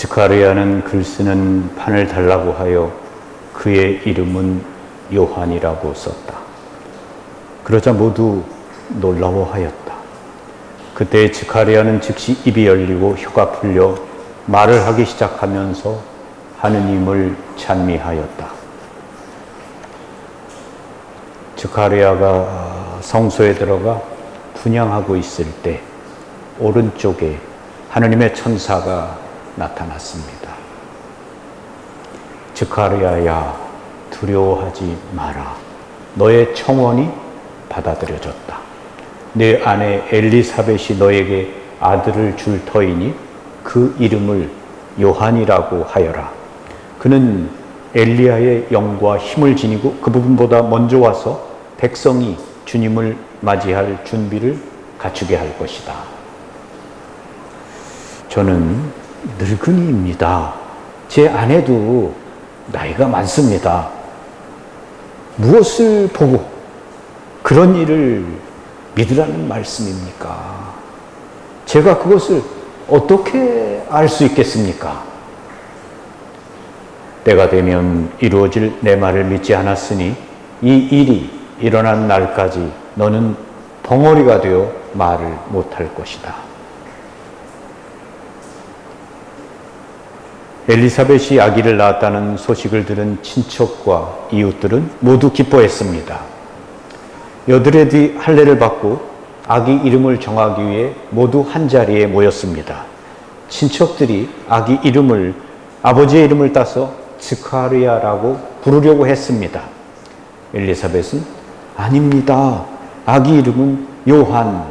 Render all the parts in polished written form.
즈카리아는 글 쓰는 판을 달라고 하여 그의 이름은 요한이라고 썼다. 그러자 모두 놀라워하였다. 그때 즈카리아는 즉시 입이 열리고 혀가 풀려 말을 하기 시작하면서 하느님을 찬미하였다. 즈카리아가 성소에 들어가 분향하고 있을 때 오른쪽에 하느님의 천사가 나타났습니다. 즈카리아야, 두려워하지 마라. 너의 청원이 받아들여졌다. 내 아내 엘리사벳이 너에게 아들을 줄 터이니 그 이름을 요한이라고 하여라. 그는 엘리야의 영과 힘을 지니고 그 부분보다 먼저 와서 백성이 주님을 맞이할 준비를 갖추게 할 것이다. 저는 늙은이입니다. 제 아내도 나이가 많습니다. 무엇을 보고 그런 일을 믿으라는 말씀입니까? 제가 그것을 어떻게 알 수 있겠습니까? 때가 되면 이루어질 내 말을 믿지 않았으니 이 일이 일어난 날까지 너는 벙어리가 되어 말을 못할 것이다. 엘리사벳이 아기를 낳았다는 소식을 들은 친척과 이웃들은 모두 기뻐했습니다. 여드레 뒤 할례를 받고 아기 이름을 정하기 위해 모두 한자리에 모였습니다. 친척들이 아기 이름을 아버지의 이름을 따서 즈카리아라고 부르려고 했습니다. 엘리사벳은 아닙니다. 아기 이름은 요한,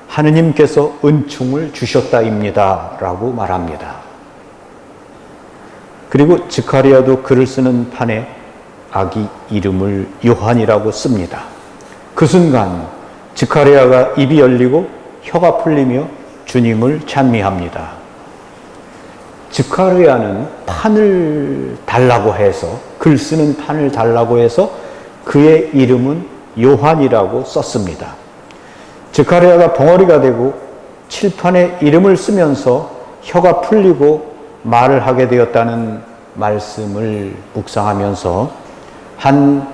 하느님께서 은총을 주셨다입니다. 라고 말합니다. 그리고 즈카리아도 글을 쓰는 판에 아기 이름을 요한이라고 씁니다. 그 순간 즈카리아가 입이 열리고 혀가 풀리며 주님을 찬미합니다. 즈카리아는 판을 달라고 해서, 글 쓰는 판을 달라고 해서 그의 이름은 요한이라고 썼습니다. 즈카리아가 벙어리가 되고 칠판에 이름을 쓰면서 혀가 풀리고 말을 하게 되었다는 말씀을 묵상하면서 한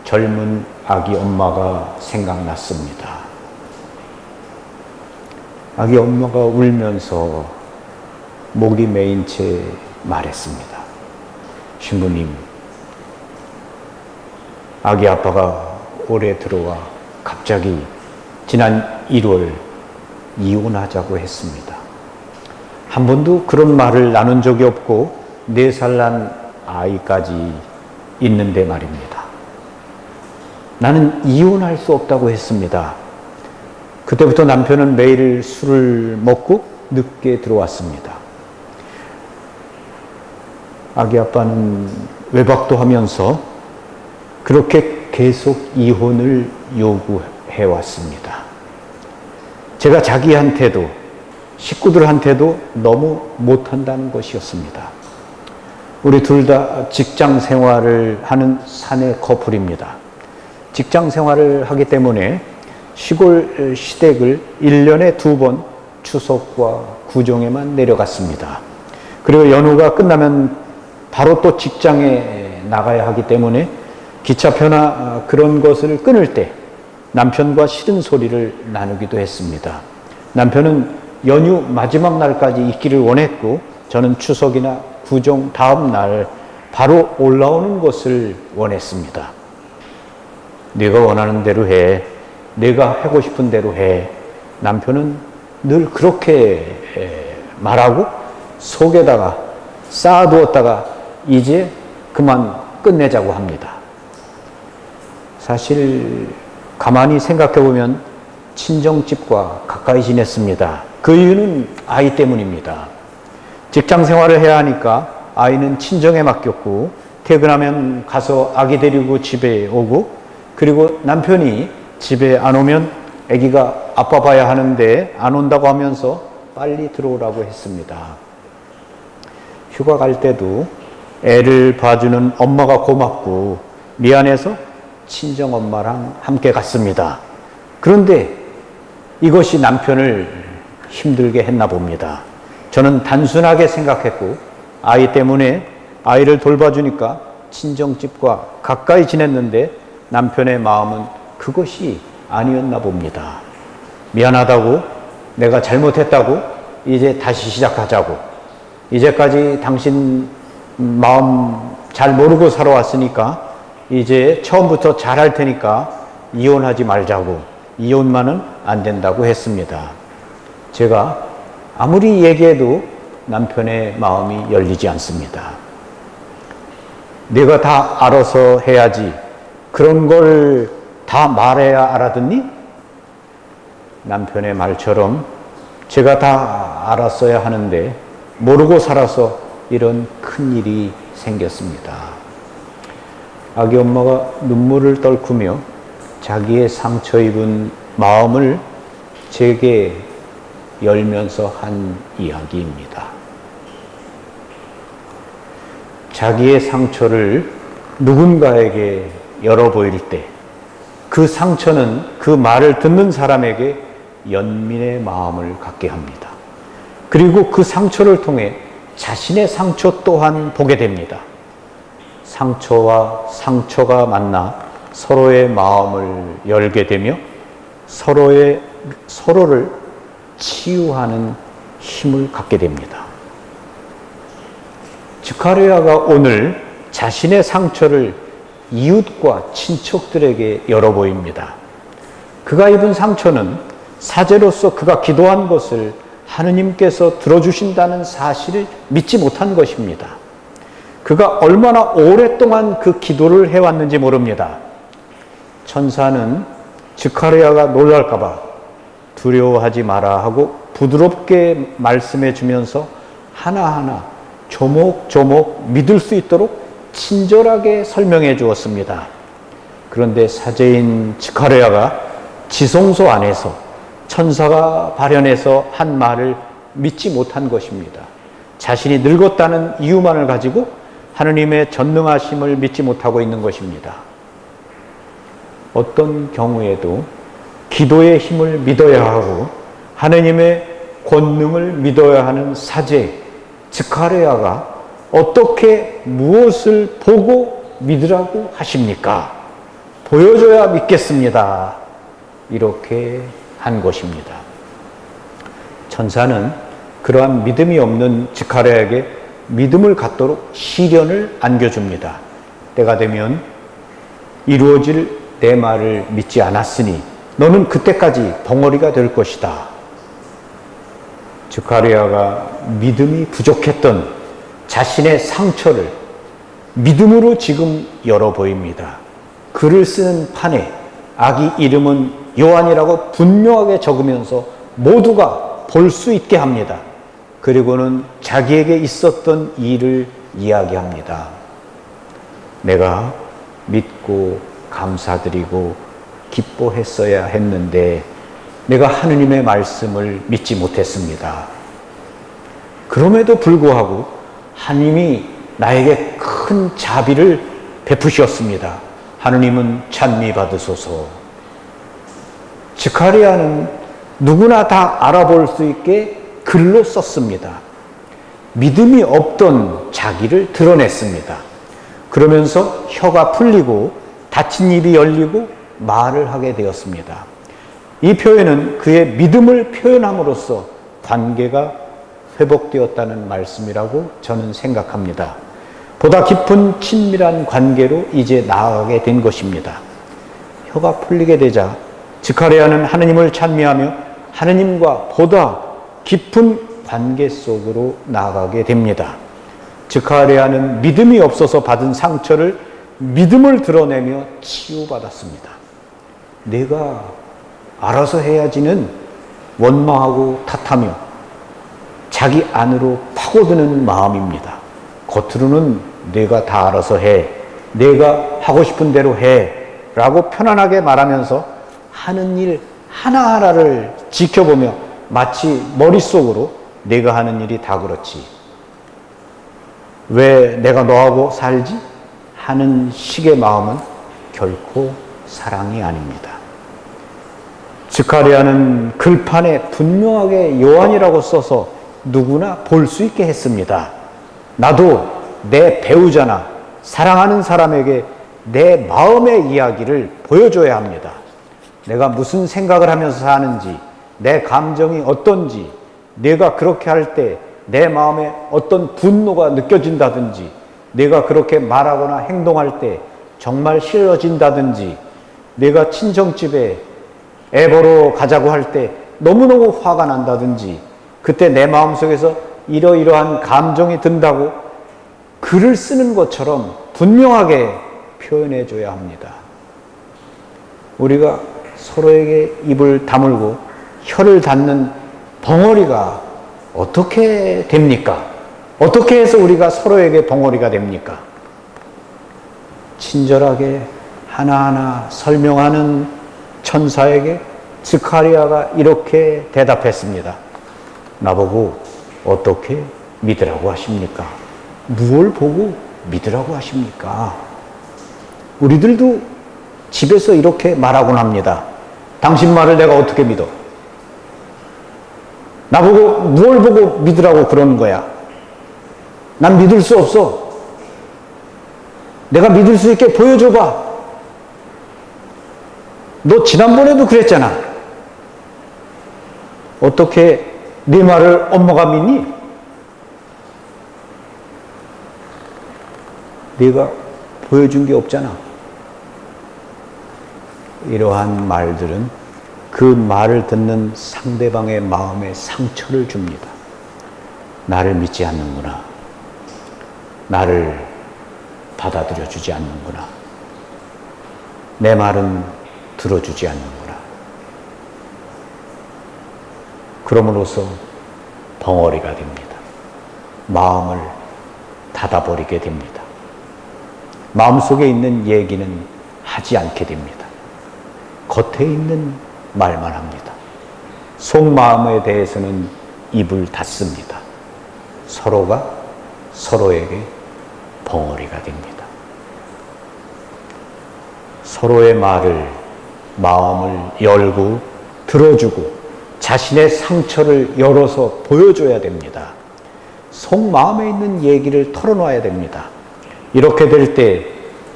젊은 아기 엄마가 생각났습니다. 아기 엄마가 울면서 목이 메인 채 말했습니다. 신부님, 아기 아빠가 올해 들어와 갑자기 지난 1월 이혼하자고 했습니다. 한 번도 그런 말을 나눈 적이 없고 4살 난 아이까지 있는데 말입니다. 나는 이혼할 수 없다고 했습니다. 그때부터 남편은 매일 술을 먹고 늦게 들어왔습니다. 아기 아빠는 외박도 하면서 그렇게 계속 이혼을 요구해 왔습니다. 제가 자기한테도 식구들한테도 너무 못한다는 것이었습니다. 우리 둘 다 직장 생활을 하는 사내 커플입니다. 직장 생활을 하기 때문에 시골 시댁을 1년에 2번 추석과 구정에만 내려갔습니다. 그리고 연휴가 끝나면 바로 또 직장에 나가야 하기 때문에 기차표나 그런 것을 끊을 때 남편과 싫은 소리를 나누기도 했습니다. 남편은 연휴 마지막 날까지 있기를 원했고 저는 추석이나 구정 다음 날 바로 올라오는 것을 원했습니다. 네가 원하는 대로 해. 내가 하고 싶은 대로 해. 남편은 늘 그렇게 말하고 속에다가 쌓아두었다가 이제 그만 끝내자고 합니다. 사실 가만히 생각해보면 친정집과 가까이 지냈습니다. 그 이유는 아이 때문입니다. 직장 생활을 해야 하니까 아이는 친정에 맡겼고 퇴근하면 가서 아기 데리고 집에 오고 그리고 남편이 집에 안 오면 아기가 아빠 봐야 하는데 안 온다고 하면서 빨리 들어오라고 했습니다. 휴가 갈 때도 애를 봐주는 엄마가 고맙고 미안해서 친정엄마랑 함께 갔습니다. 그런데 이것이 남편을 힘들게 했나 봅니다. 저는 단순하게 생각했고 아이 때문에 아이를 돌봐주니까 친정집과 가까이 지냈는데 남편의 마음은 그것이 아니었나 봅니다. 미안하다고, 내가 잘못했다고, 이제 다시 시작하자고, 이제까지 당신 마음 잘 모르고 살아왔으니까 이제 처음부터 잘할 테니까 이혼하지 말자고, 이혼만은 안 된다고 했습니다. 제가 아무리 얘기해도 남편의 마음이 열리지 않습니다. 내가 다 알아서 해야지, 그런 걸 다 말해야 알아듣니? 남편의 말처럼 제가 다 알았어야 하는데 모르고 살아서 이런 큰일이 생겼습니다. 아기 엄마가 눈물을 떨구며 자기의 상처 입은 마음을 제게 열면서 한 이야기입니다. 자기의 상처를 누군가에게 열어 보일 때 그 상처는 그 말을 듣는 사람에게 연민의 마음을 갖게 합니다. 그리고 그 상처를 통해 자신의 상처 또한 보게 됩니다. 상처와 상처가 만나 서로의 마음을 열게 되며 서로를 치유하는 힘을 갖게 됩니다. 스가랴가 오늘 자신의 상처를 이웃과 친척들에게 열어 보입니다. 그가 입은 상처는 사제로서 그가 기도한 것을 하느님께서 들어주신다는 사실을 믿지 못한 것입니다. 그가 얼마나 오랫동안 그 기도를 해왔는지 모릅니다. 천사는 스가랴가 놀랄까 봐 두려워하지 마라 하고 부드럽게 말씀해 주면서 하나하나 조목조목 믿을 수 있도록 친절하게 설명해 주었습니다. 그런데 사제인 스가랴가 지성소 안에서 천사가 발현해서 한 말을 믿지 못한 것입니다. 자신이 늙었다는 이유만을 가지고 하느님의 전능하심을 믿지 못하고 있는 것입니다. 어떤 경우에도 기도의 힘을 믿어야 하고 하느님의 권능을 믿어야 하는 사제 스가랴가 어떻게 무엇을 보고 믿으라고 하십니까? 보여줘야 믿겠습니다. 이렇게 한 것입니다. 천사는 그러한 믿음이 없는 스가랴에게 믿음을 갖도록 시련을 안겨줍니다. 때가 되면 이루어질 내 말을 믿지 않았으니 너는 그때까지 벙어리가 될 것이다. 스가랴가 믿음이 부족했던 자신의 상처를 믿음으로 지금 열어 보입니다. 글을 쓰는 판에 아기 이름은 요한이라고 분명하게 적으면서 모두가 볼 수 있게 합니다. 그리고는 자기에게 있었던 일을 이야기합니다. 내가 믿고 감사드리고 기뻐했어야 했는데 내가 하느님의 말씀을 믿지 못했습니다. 그럼에도 불구하고 하느님이 나에게 큰 자비를 베푸셨습니다. 하느님은 찬미 받으소서. 스가랴는 누구나 다 알아볼 수 있게 글로 썼습니다. 믿음이 없던 자기를 드러냈습니다. 그러면서 혀가 풀리고 닫힌 입이 열리고 말을 하게 되었습니다. 이 표현은 그의 믿음을 표현함으로써 관계가 회복되었다는 말씀이라고 저는 생각합니다. 보다 깊은 친밀한 관계로 이제 나아가게 된 것입니다. 혀가 풀리게 되자 스가랴는 하느님을 찬미하며 하느님과 보다 깊은 관계 속으로 나아가게 됩니다. 스가랴는 믿음이 없어서 받은 상처를 믿음을 드러내며 치유받았습니다. 내가 알아서 해야지는 원망하고 탓하며 자기 안으로 파고드는 마음입니다. 겉으로는 내가 다 알아서 해, 내가 하고 싶은 대로 해 라고 편안하게 말하면서 하는 일 하나하나를 지켜보며 마치 머릿속으로 내가 하는 일이 다 그렇지, 왜 내가 너하고 살지? 하는 식의 마음은 결코 사랑이 아닙니다. 스가랴는 글판에 분명하게 요한이라고 써서 누구나 볼 수 있게 했습니다. 나도 내 배우자나 사랑하는 사람에게 내 마음의 이야기를 보여줘야 합니다. 내가 무슨 생각을 하면서 사는지, 내 감정이 어떤지, 내가 그렇게 할 때 내 마음에 어떤 분노가 느껴진다든지, 내가 그렇게 말하거나 행동할 때 정말 싫어진다든지, 내가 친정집에 애 보러 가자고 할 때 너무너무 화가 난다든지, 그때 내 마음속에서 이러이러한 감정이 든다고 글을 쓰는 것처럼 분명하게 표현해 줘야 합니다. 우리가 서로에게 입을 다물고 혀를 닫는 벙어리가 어떻게 됩니까? 어떻게 해서 우리가 서로에게 벙어리가 됩니까? 친절하게 하나하나 설명하는 천사에게 스가랴가 이렇게 대답했습니다. 나보고 어떻게 믿으라고 하십니까? 무엇을 보고 믿으라고 하십니까? 우리들도 집에서 이렇게 말하곤 합니다. 당신 말을 내가 어떻게 믿어? 나보고 무엇을 보고 믿으라고 그러는 거야? 난 믿을 수 없어. 내가 믿을 수 있게 보여줘봐. 너 지난번에도 그랬잖아. 어떻게 네 말을 엄마가 믿니? 네가 보여준 게 없잖아. 이러한 말들은 그 말을 듣는 상대방의 마음에 상처를 줍니다. 나를 믿지 않는구나. 나를 받아들여 주지 않는구나. 내 말은 들어주지 않는구나. 그러므로서 벙어리가 됩니다. 마음을 닫아버리게 됩니다. 마음속에 있는 얘기는 하지 않게 됩니다. 겉에 있는 말만 합니다. 속마음에 대해서는 입을 닫습니다. 서로가 서로에게 벙어리가 됩니다. 서로의 말을, 마음을 열고 들어주고 자신의 상처를 열어서 보여줘야 됩니다. 속마음에 있는 얘기를 털어놔야 됩니다. 이렇게 될 때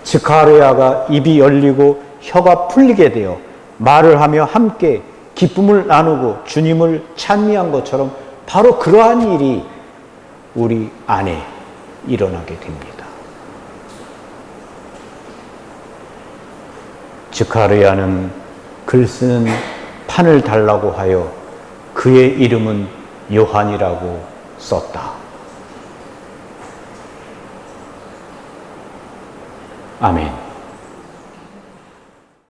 스가랴가 입이 열리고 혀가 풀리게 되어 말을 하며 함께 기쁨을 나누고 주님을 찬미한 것처럼 바로 그러한 일이 우리 안에 일어나게 됩니다. 스가랴는 글 쓰는 판을 달라고 하여 그의 이름은 요한이라고 썼다. 아멘.